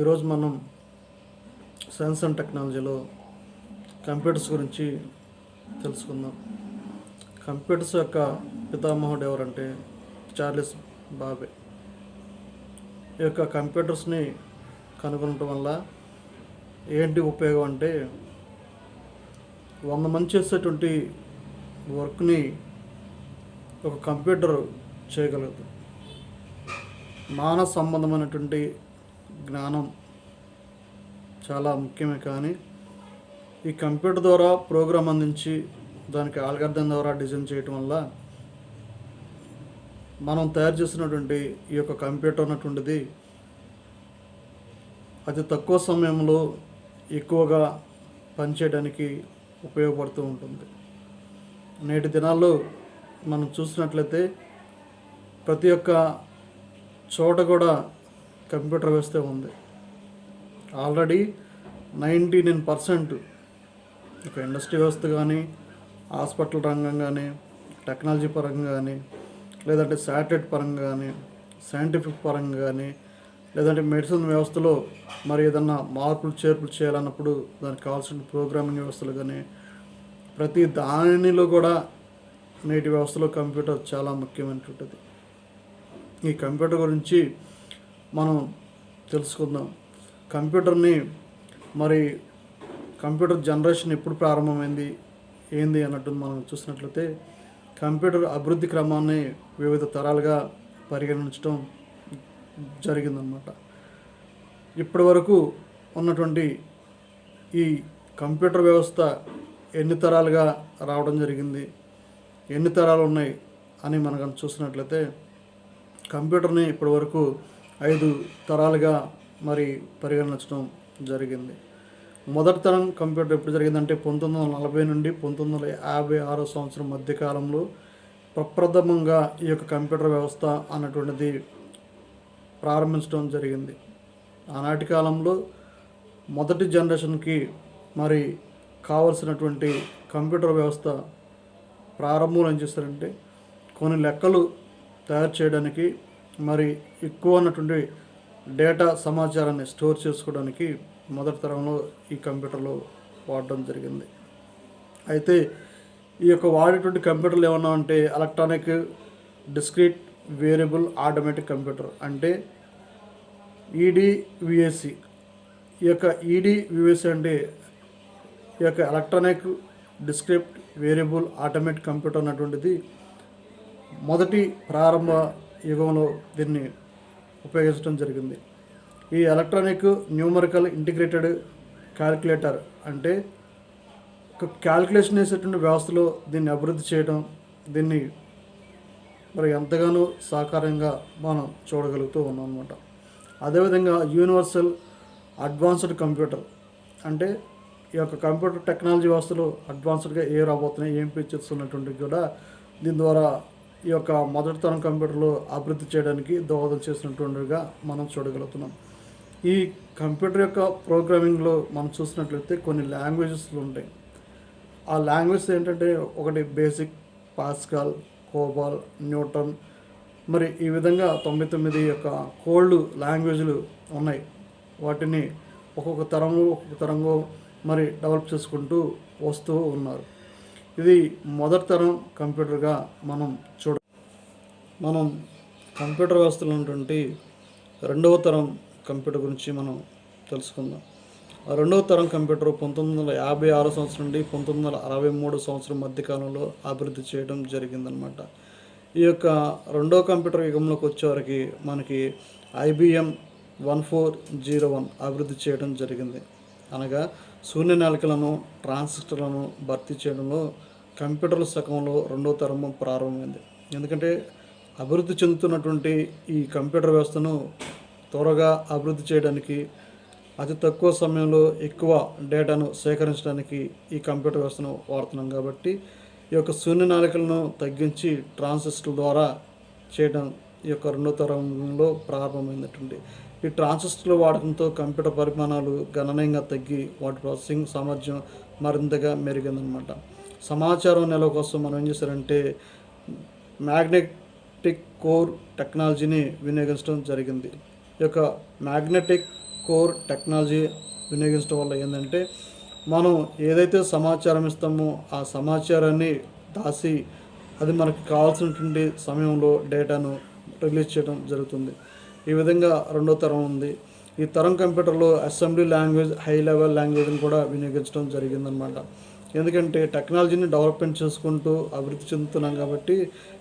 ఈరోజు మనం science and టెక్నాలజీలో కంప్యూటర్స్ గురించి తెలుసుకుందాం. కంప్యూటర్స్ యొక్క పితామహుడు ఎవరంటే చార్లెస్ బాబే. ఈ యొక్క కంప్యూటర్స్ని కనుగొనటం వల్ల ఏంటి ఉపయోగం అంటే 100 మంది చేసేటువంటి వర్క్ని ఒక కంప్యూటర్ చేయగలదు. మానవ సంబంధమైనటువంటి జ్ఞానం చాలా ముఖ్యమే, కానీ ఈ కంప్యూటర్ ద్వారా ప్రోగ్రామ్ అందించి దానికి ఆల్గారిథం ద్వారా డిజైన్ చేయటం వల్ల మనం తయారు చేసినటువంటి ఈ యొక్క కంప్యూటర్ అన్నటువంటిది అతి తక్కువ సమయంలో ఎక్కువగా పనిచేయడానికి ఉపయోగపడుతూ ఉంటుంది. నేటి దినాల్లో మనం చూసినట్లయితే ప్రతి ఒక్క చోట కూడా కంప్యూటర్ వ్యవస్థ ఉంది. ఆల్రెడీ 99% ఇక ఇండస్ట్రీ వ్యవస్థ కానీ, హాస్పిటల్ రంగం కానీ, టెక్నాలజీ పరంగా కానీ, లేదంటే శాటిలైట్ పరంగా కానీ, సైంటిఫిక్ పరంగా కానీ, లేదంటే మెడిసిన్ వ్యవస్థలో మరి ఏదన్నా మార్పులు చేర్పులు చేయాలన్నప్పుడు దానికి కావాల్సిన ప్రోగ్రామింగ్ వ్యవస్థలు కానీ, ప్రతి దానిలో కూడా నేటి వ్యవస్థలో కంప్యూటర్ చాలా ముఖ్యమైనటువంటిది. ఈ కంప్యూటర్ గురించి మనం తెలుసుకుందాం. కంప్యూటర్ని మరి కంప్యూటర్ జనరేషన్ ఎప్పుడు ప్రారంభమైంది ఏంది అన్నట్టు మనం చూసినట్లయితే కంప్యూటర్ అభివృద్ధి క్రమాన్ని వివిధ తరాలుగా పరిగణించడం జరిగిందన్నమాట. ఇప్పటి వరకు ఉన్నటువంటి ఈ కంప్యూటర్ వ్యవస్థ ఎన్ని తరాలుగా రావడం జరిగింది, ఎన్ని తరాలు ఉన్నాయి అని మనం చూసినట్లయితే కంప్యూటర్ని ఇప్పటి వరకు 5 తరాలుగా మరి పరిగణించడం జరిగింది. మొదటి తరం కంప్యూటర్ ఎప్పుడు జరిగిందంటే 1940 నుండి 1956 సంవత్సరం మధ్యకాలంలో ప్రప్రథమంగా ఈ యొక్క కంప్యూటర్ వ్యవస్థ అన్నటువంటిది ప్రారంభించడం జరిగింది. ఆనాటి కాలంలో మొదటి జనరేషన్కి మరి కావలసినటువంటి కంప్యూటర్ వ్యవస్థ ప్రారంభంలో ఏం చేస్తారంటే కొన్ని లెక్కలు తయారు చేయడానికి మరి ఎక్కువ ఉన్నటువంటి డేటా సమాచారాన్ని స్టోర్ చేసుకోవడానికి మొదటి తరంలో ఈ కంప్యూటర్లో వాడడం జరిగింది. అయితే ఈ యొక్క వాడేటువంటి కంప్యూటర్లు ఏమన్నా అంటే electronic discrete variable automatic computer అంటే ఈడివిఎసి. ఈ యొక్క ఈడివిఎసి అంటే ఈ యొక్క ఎలక్ట్రానిక్ డిస్క్రిప్ట్ వేరియబుల్ ఆటోమేటిక్ కంప్యూటర్ అన్నటువంటిది మొదటి ప్రారంభ యుగంలో దీన్ని ఉపయోగించడం జరిగింది. ఈ ఎలక్ట్రానిక్ న్యూమరికల్ ఇంటిగ్రేటెడ్ క్యాలిక్యులేటర్ అంటే ఒక క్యాలిక్యులేషన్ చేసేటువంటి వ్యవస్థలో దీన్ని అభివృద్ధి చేయడం, దీన్ని మరి ఎంతగానో సహకారంగా మనం చూడగలుగుతూ ఉన్నాం అన్నమాట. అదేవిధంగా యూనివర్సల్ అడ్వాన్స్డ్ కంప్యూటర్ అంటే ఈ యొక్క కంప్యూటర్ టెక్నాలజీ వ్యవస్థలో అడ్వాన్స్డ్గా రాబోతున్నాయి, ఏం ఫీచర్స్ ఉన్నటువంటివి కూడా దీని ద్వారా ఈ యొక్క మొదటి తరం కంప్యూటర్లో అభివృద్ధి చేయడానికి దోహదం చేసినటువంటిగా మనం చూడగలుగుతున్నాం. ఈ కంప్యూటర్ యొక్క ప్రోగ్రామింగ్లో మనం చూసినట్లయితే కొన్ని లాంగ్వేజెస్లు ఉంటాయి. ఆ లాంగ్వేజ్ ఏంటంటే ఒకటి బేసిక్, పాస్కల్, కోబాల్, న్యూటన్, మరి ఈ విధంగా 99 యొక్క కోల్డ్ లాంగ్వేజ్లు ఉన్నాయి. వాటిని ఒక్కొక్క తరంలో మరి డెవలప్ చేసుకుంటూ వస్తూ ఉన్నారు. ఇది మొదటి తరం కంప్యూటర్గా మనం కంప్యూటర్ వ్యవస్థలో ఉన్నటువంటి రెండవ తరం కంప్యూటర్ గురించి మనం తెలుసుకుందాం. ఆ రెండవ తరం కంప్యూటర్ 1956 సంవత్సరం నుండి 1963 సంవత్సరం మధ్యకాలంలో అభివృద్ధి చేయడం జరిగిందనమాట. ఈ యొక్క రెండవ కంప్యూటర్ యుగంలోకి వచ్చేవరకు మనకి IBM 1401 అభివృద్ధి చేయడం జరిగింది. అనగా శూన్య నాళికలను, ట్రాన్సిస్టర్లను భర్తీ చేయడంలో కంప్యూటర్ల శకంలో రెండవ తరం ప్రారంభమైంది. ఎందుకంటే అభివృద్ధి చెందుతున్నటువంటి ఈ కంప్యూటర్ వ్యవస్థను త్వరగా అభివృద్ధి చేయడానికి, అతి తక్కువ సమయంలో ఎక్కువ డేటాను సేకరించడానికి ఈ కంప్యూటర్ వ్యవస్థను వాడుతున్నాం. కాబట్టి ఈ యొక్క శూన్య నాళికలను తగ్గించి ట్రాన్సిస్టర్ల ద్వారా చేయడం ఈ యొక్క రెండో తరంలో ప్రారంభమైనటువంటి ఈ ట్రాన్సిస్టర్ల వాడకంతో కంప్యూటర్ పరిమాణాలు గణనీయంగా తగ్గి వాటి ప్రాసెసింగ్ సామర్థ్యం మరింతగా మెరుగైందనమాట. సమాచారం నిల్వ కోసం మనం ఏం చేశారంటే మ్యాగ్నెటిక్ కోర్ టెక్నాలజీని వినియోగించడం జరిగింది. ఈ యొక్క మ్యాగ్నెటిక్ కోర్ టెక్నాలజీ వినియోగించడం వల్ల ఏంటంటే మనం ఏదైతే సమాచారం ఇస్తామో ఆ సమాచారాన్ని దాచి అది మనకి కావాల్సినటువంటి సమయంలో డేటాను రిలీజ్ చేయడం జరుగుతుంది. ఈ విధంగా రెండో తరం ఉంది. ఈ తరం కంప్యూటర్లో అసెంబ్లీ లాంగ్వేజ్, హై లెవెల్ లాంగ్వేజ్ని కూడా వినియోగించడం జరిగిందనమాట. ఎందుకంటే టెక్నాలజీని డెవలప్మెంట్ చేసుకుంటూ అభివృద్ధి చెందుతున్నాం కాబట్టి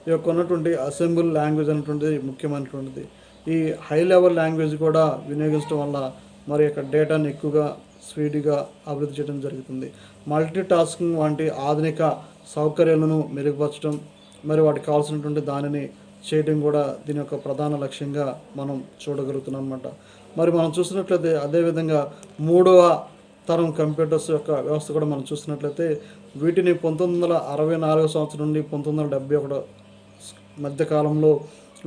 ఈ యొక్క ఉన్నటువంటి అసెంబ్లీ లాంగ్వేజ్ అనేటువంటిది ముఖ్యమైనటువంటిది. ఈ హై లెవెల్ లాంగ్వేజ్ కూడా వినియోగించడం వల్ల మరి యొక్క డేటాను ఎక్కువగా స్పీడ్గా అభివృద్ధి చేయడం జరుగుతుంది. మల్టీ టాస్కింగ్ వంటి ఆధునిక సౌకర్యాలను మెరుగుపరచడం, మరి వాటికి కావాల్సినటువంటి దానిని చేయడం కూడా దీని యొక్క ప్రధాన లక్ష్యంగా మనం చూడగలుగుతున్నాం అన్నమాట. మరి మనం చూసినట్లయితే అదేవిధంగా మూడవ తరం కంప్యూటర్స్ యొక్క వ్యవస్థ కూడా మనం చూసినట్లయితే వీటిని 1964 సంవత్సరం నుండి 1971 మధ్యకాలంలో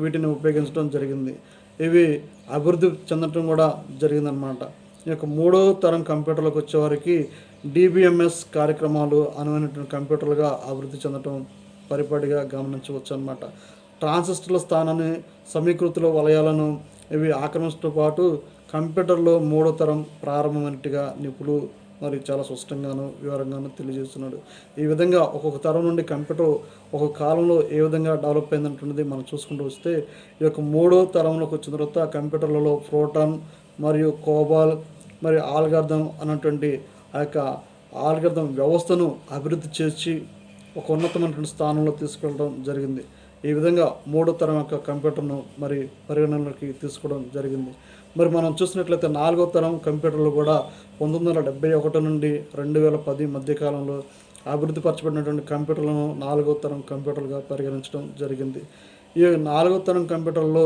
వీటిని ఉపయోగించడం జరిగింది. ఇవి అభివృద్ధి చెందడం కూడా జరిగిందనమాట. ఈ యొక్క మూడో తరం కంప్యూటర్లకు వచ్చేవారికి డిబిఎంఎస్ కార్యక్రమాలు అనువైనటువంటి కంప్యూటర్లుగా అభివృద్ధి చెందడం పరిపాటిగా గమనించవచ్చు అనమాట. ట్రాన్సిస్టర్ల స్థానాన్ని, సమీకృతుల వలయాలను ఇవి ఆక్రమించడంతో పాటు కంప్యూటర్లో మూడో తరం ప్రారంభమైనట్టుగా నిపుణులు మరి చాలా స్పష్టంగాను వివరంగాను తెలియజేస్తున్నాడు. ఈ విధంగా ఒక్కొక్క తరం నుండి కంప్యూటర్ ఒక్కొక్క కాలంలో ఏ విధంగా డెవలప్ అయిందంటున్నది మనం చూసుకుంటూ వస్తే ఈ యొక్క మూడో తరంలోకి వచ్చిన తర్వాత కంప్యూటర్లలో ప్రోటాన్ మరియు కోబాల్ మరియు ఆల్గారిథం అన్నటువంటి ఆ యొక్క ఆల్గారిథం వ్యవస్థను అభివృద్ధి చేసి ఒక ఉన్నతమైనటువంటి స్థానంలో తీసుకెళ్ళడం జరిగింది. ఈ విధంగా మూడో తరం యొక్క కంప్యూటర్ను మరి పరిగణనలోకి తీసుకోవడం జరిగింది. మరి మనం చూసినట్లయితే నాలుగో తరం కంప్యూటర్లు కూడా 1971 నుండి 2010 మధ్యకాలంలో అభివృద్ధి పరచబడినటువంటి కంప్యూటర్లను నాలుగో తరం కంప్యూటర్లుగా పరిగణించడం జరిగింది. ఈ నాలుగో తరం కంప్యూటర్లో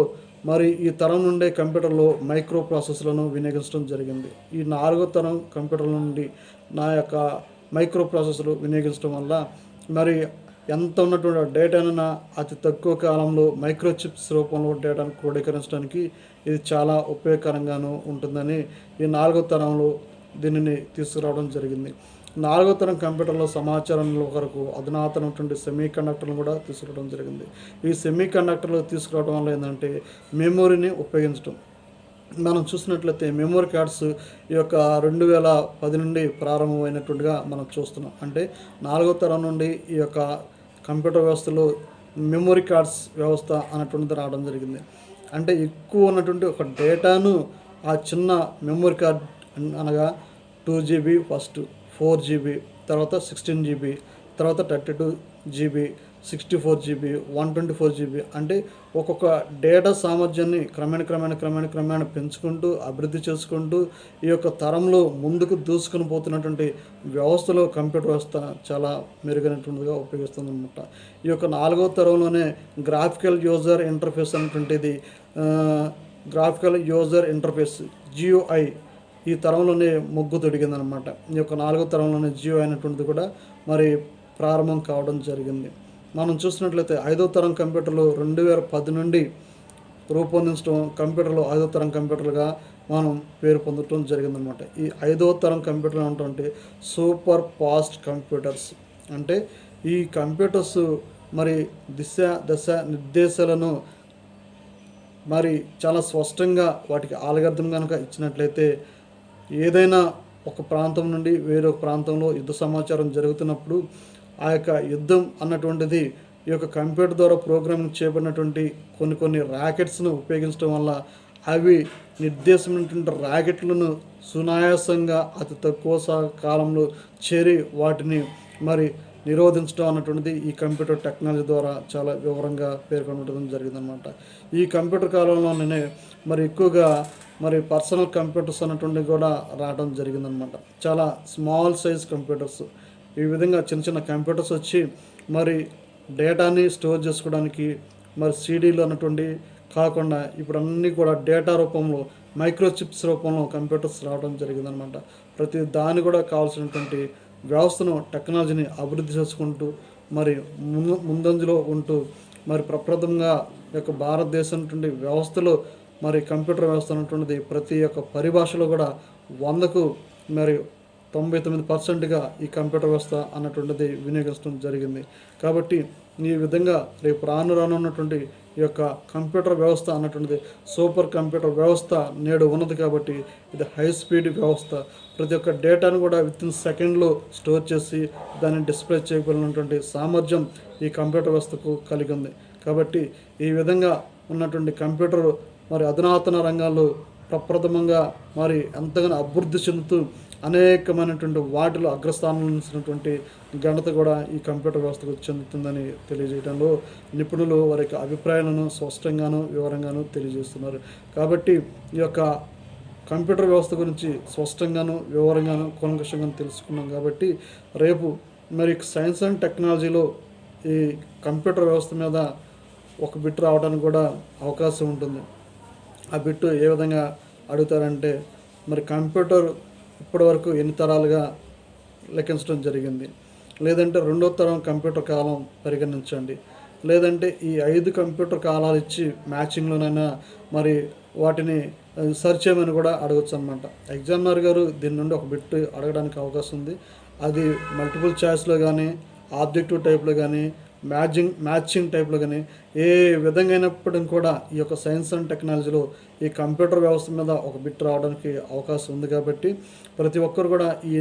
మరి ఈ తరం నుండే కంప్యూటర్లో మైక్రో ప్రాసెసర్లను వినియోగించడం జరిగింది. ఈ నాలుగో తరం కంప్యూటర్ల నుండి నా యొక్క మైక్రో ప్రాసెసర్లు వినియోగించడం వల్ల మరి ఎంత ఉన్నటువంటి డేటానైనా అతి తక్కువ కాలంలో మైక్రోచిప్స్ రూపంలో డేటాను క్రోడీకరించడానికి ఇది చాలా ఉపయోగకరంగాను ఉంటుందని ఈ నాలుగో తరంలో దీనిని తీసుకురావడం జరిగింది. నాలుగో తరం కంప్యూటర్లో సమాచారం నిల్వ కొరకు అధునాతనటువంటి సెమీ కండక్టర్లను కూడా తీసుకురావడం జరిగింది. ఈ సెమీ కండక్టర్లు తీసుకురావడం వల్ల ఏంటంటే మెమొరీని ఉపయోగించడం. మనం చూసినట్లయితే మెమొరీ కార్డ్స్ ఈ యొక్క 2010 నుండి ప్రారంభమైనట్టుగా మనం చూస్తున్నాం. అంటే నాలుగో తరం నుండి ఈ యొక్క కంప్యూటర్ వ్యవస్థలో మెమొరీ కార్డ్స్ వ్యవస్థ అనేటువంటిది రావడం జరిగింది. అంటే ఎక్కువ ఉన్నటువంటి ఒక డేటాను ఆ చిన్న మెమొరీ కార్డ్ అనగా 2GB ఫస్ట్, 4GB, తర్వాత 16GB, తర్వాత 32GB, 64GB, 124GB అంటే ఒక్కొక్క డేటా సామర్థ్యాన్ని క్రమేణా పెంచుకుంటూ అభివృద్ధి చేసుకుంటూ ఈ యొక్క తరంలో ముందుకు దూసుకొని పోతున్నటువంటి వ్యవస్థలో కంప్యూటర్ వ్యవస్థ చాలా మెరుగైనటువంటిదిగా ఉపయోగిస్తుంది అనమాట. ఈ యొక్క నాలుగో తరంలోనే గ్రాఫికల్ యూజర్ ఇంటర్ఫేస్ అనేటువంటిది గ్రాఫికల్ యూజర్ ఇంటర్ఫేస్ GUI ఈ తరంలోనే మొగ్గు తొడిగిందనమాట. ఈ యొక్క నాలుగో తరంలోనే GUI అనేటువంటిది కూడా మరి ప్రారంభం కావడం జరిగింది. మనం చూసినట్లయితే ఐదో తరం కంప్యూటర్లు 2010 నుండి రూపొందించడం కంప్యూటర్లు ఐదో తరం కంప్యూటర్లుగా మనం పేరు పొందడం జరిగిందనమాట. ఈ ఐదో తరం కంప్యూటర్లు ఉన్నటువంటి సూపర్ ఫాస్ట్ కంప్యూటర్స్ అంటే ఈ కంప్యూటర్స్ మరి దశ నిర్దేశాలను మరి చాలా స్పష్టంగా వాటికి ఆల్గారిథం కనుక ఇచ్చినట్లయితే ఏదైనా ఒక ప్రాంతం నుండి వేరొక ప్రాంతంలో యుద్ధ సమాచారం జరుగుతున్నప్పుడు ఆ యొక్క యుద్ధం అన్నటువంటిది ఈ యొక్క కంప్యూటర్ ద్వారా ప్రోగ్రామింగ్ చేయబడినటువంటి కొన్ని ర్యాకెట్స్ను ఉపయోగించడం వల్ల అవి నిర్దేశమైనటువంటి ర్యాకెట్లను సునాయాసంగా అతి తక్కువ కాలంలో చేరి వాటిని మరి నిరోధించడం అన్నటువంటిది ఈ కంప్యూటర్ టెక్నాలజీ ద్వారా చాలా వివరంగా పేర్కొనడం జరిగిందనమాట. ఈ కంప్యూటర్ కాలంలోనే మరి ఎక్కువగా మరి పర్సనల్ కంప్యూటర్స్ అన్నటువంటివి కూడా రావడం జరిగిందనమాట. చాలా స్మాల్ సైజ్ కంప్యూటర్స్ ఈ విధంగా చిన్న కంప్యూటర్స్ వచ్చి మరి డేటాని స్టోర్ చేసుకోవడానికి మరి CDలు అన్నటువంటి కాకుండా ఇప్పుడు అన్నీ కూడా డేటా రూపంలో మైక్రోచిప్స్ రూపంలో కంప్యూటర్స్ రావడం జరిగిందనమాట. ప్రతి దాని కూడా కావాల్సినటువంటి వ్యవస్థను టెక్నాలజీని అభివృద్ధి చేసుకుంటూ మరి ముందంజలో ఉంటూ మరి ప్రప్రథమంగా యొక్క భారతదేశం వ్యవస్థలో మరి కంప్యూటర్ వ్యవస్థ అనేటువంటిది ప్రతి ఒక్క పరిభాషలో కూడా 100కు మరి 99%గా ఈ కంప్యూటర్ వ్యవస్థ అన్నటువంటిది వినియోగించడం జరిగింది. కాబట్టి ఈ విధంగా రేపు రానున్నటువంటి ఈ యొక్క కంప్యూటర్ వ్యవస్థ అన్నటువంటిది సూపర్ కంప్యూటర్ వ్యవస్థ నేడు ఉన్నది కాబట్టి ఇది హై స్పీడ్ వ్యవస్థ. ప్రతి ఒక్క డేటాను కూడా వితిన్ సెకండ్లో స్టోర్ చేసి దాన్ని డిస్ప్లే చేయగలిగినటువంటి సామర్థ్యం ఈ కంప్యూటర్ వ్యవస్థకు కలిగి ఉంది. కాబట్టి ఈ విధంగా ఉన్నటువంటి కంప్యూటర్ మరి అధునాతన రంగాల్లో ప్రప్రథమంగా మరి ఎంతగానో అభివృద్ధి చెందుతూ అనేకమైనటువంటి వాటిలో అగ్రస్థానంలో నిలిచినటువంటి ఘనత కూడా ఈ కంప్యూటర్ వ్యవస్థకు చెందుతుందని తెలియజేయడంలో నిపుణులు వారి యొక్క అభిప్రాయాలను స్పష్టంగాను వివరంగాను తెలియజేస్తున్నారు. కాబట్టి ఈ యొక్క కంప్యూటర్ వ్యవస్థ గురించి స్పష్టంగాను వివరంగాను కూలంకషంగాను తెలుసుకున్నాం. కాబట్టి రేపు మరి సైన్స్ అండ్ టెక్నాలజీలో ఈ కంప్యూటర్ వ్యవస్థ మీద ఒక బిట్ రావడానికి కూడా అవకాశం ఉంటుంది. ఆ బిట్టు ఏ విధంగా అడుగుతారంటే, మరి కంప్యూటర్ ఇప్పటివరకు ఎన్ని తరాలుగా లెక్కించడం జరిగింది, లేదంటే రెండో తరం కంప్యూటర్ కాలం పరిగణించండి, లేదంటే ఈ 5 కంప్యూటర్ కాలాలు ఇచ్చి మ్యాచింగ్లోనైనా మరి వాటిని సెర్చ్ చేయమని కూడా అడగచ్చు అనమాట. ఎగ్జామినర్ గారు దీని నుండి ఒక బిట్ అడగడానికి అవకాశం ఉంది. అది మల్టిపుల్ చాయిస్లో కానీ, ఆబ్జెక్టివ్ టైప్లో కానీ, మ్యాచింగ్ టైప్లో కానీ ఏ విధంగా అయినప్పటికీ కూడా ఈ యొక్క సైన్స్ అండ్ టెక్నాలజీలో ఈ కంప్యూటర్ వ్యవస్థ మీద ఒక బిట్ రావడానికి అవకాశం ఉంది. కాబట్టి ప్రతి ఒక్కరు కూడా ఈ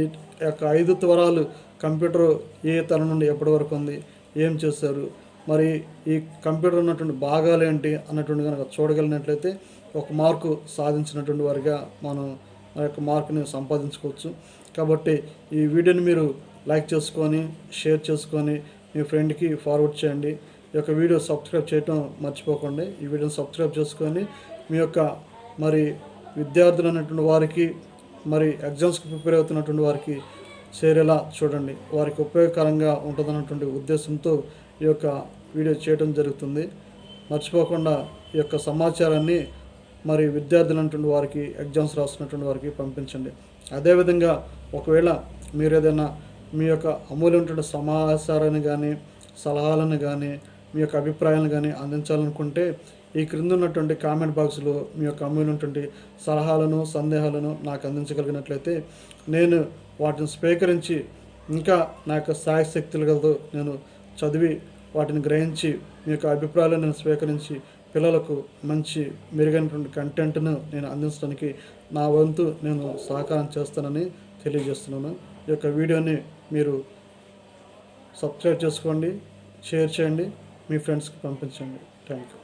యొక్క 5 తరాలు కంప్యూటర్ ఏ తరం నుండి ఎప్పటి వరకు ఉంది, ఏం చేశారు, మరి ఈ కంప్యూటర్ ఉన్నటువంటి భాగాలు ఏంటి అన్నటువంటి కనుక చూడగలిగినట్లయితే ఒక మార్కు సాధించినటువంటి వారిగా మనం ఆ యొక్క మార్కుని సంపాదించుకోవచ్చు. కాబట్టి ఈ వీడియోని మీరు లైక్ చేసుకొని షేర్ చేసుకొని మీ ఫ్రెండ్కి ఫార్వర్డ్ చేయండి. ఈ యొక్క వీడియో సబ్స్క్రైబ్ చేయటం మర్చిపోకండి. ఈ వీడియోని సబ్స్క్రైబ్ చేసుకొని మీ యొక్క మరి విద్యార్థులు అనేటువంటి వారికి, మరి ఎగ్జామ్స్కి ప్రిపేర్ అవుతున్నటువంటి వారికి చేరేలా చూడండి. వారికి ఉపయోగకరంగా ఉంటుందన్నటువంటి ఉద్దేశంతో ఈ యొక్క వీడియో చేయడం జరుగుతుంది. మర్చిపోకుండా ఈ యొక్క సమాచారాన్ని మరి విద్యార్థులు అనేటువంటి వారికి, ఎగ్జామ్స్ రాస్తున్నటువంటి వారికి పంపించండి. అదేవిధంగా ఒకవేళ మీరు ఏదైనా మీ యొక్క అమూల్యమైనటువంటి సమాచారాన్ని కానీ, సలహాలను కానీ, మీ యొక్క అభిప్రాయాలను కానీ అందించాలనుకుంటే ఈ క్రింద ఉన్నటువంటి కామెంట్ బాక్స్లో మీ యొక్క అమూల్యమైనటువంటి సలహాలను, సందేహాలను నాకు అందించగలిగినట్లయితే నేను వాటిని స్వీకరించి ఇంకా నా యొక్క శాయశక్తులతో నేను చదివి వాటిని గ్రహించి మీ యొక్క అభిప్రాయాలను నేను స్వీకరించి పిల్లలకు మంచి మెరుగైనటువంటి కంటెంట్ను నేను అందించడానికి నా వంతు నేను సహకారం చేస్తానని తెలియజేస్తున్నాను. ఈ యొక్క వీడియోని మీరు సబ్స్క్రైబ్ చేసుకోండి, షేర్ చేయండి, మీ ఫ్రెండ్స్కి పంపించండి. Thank you.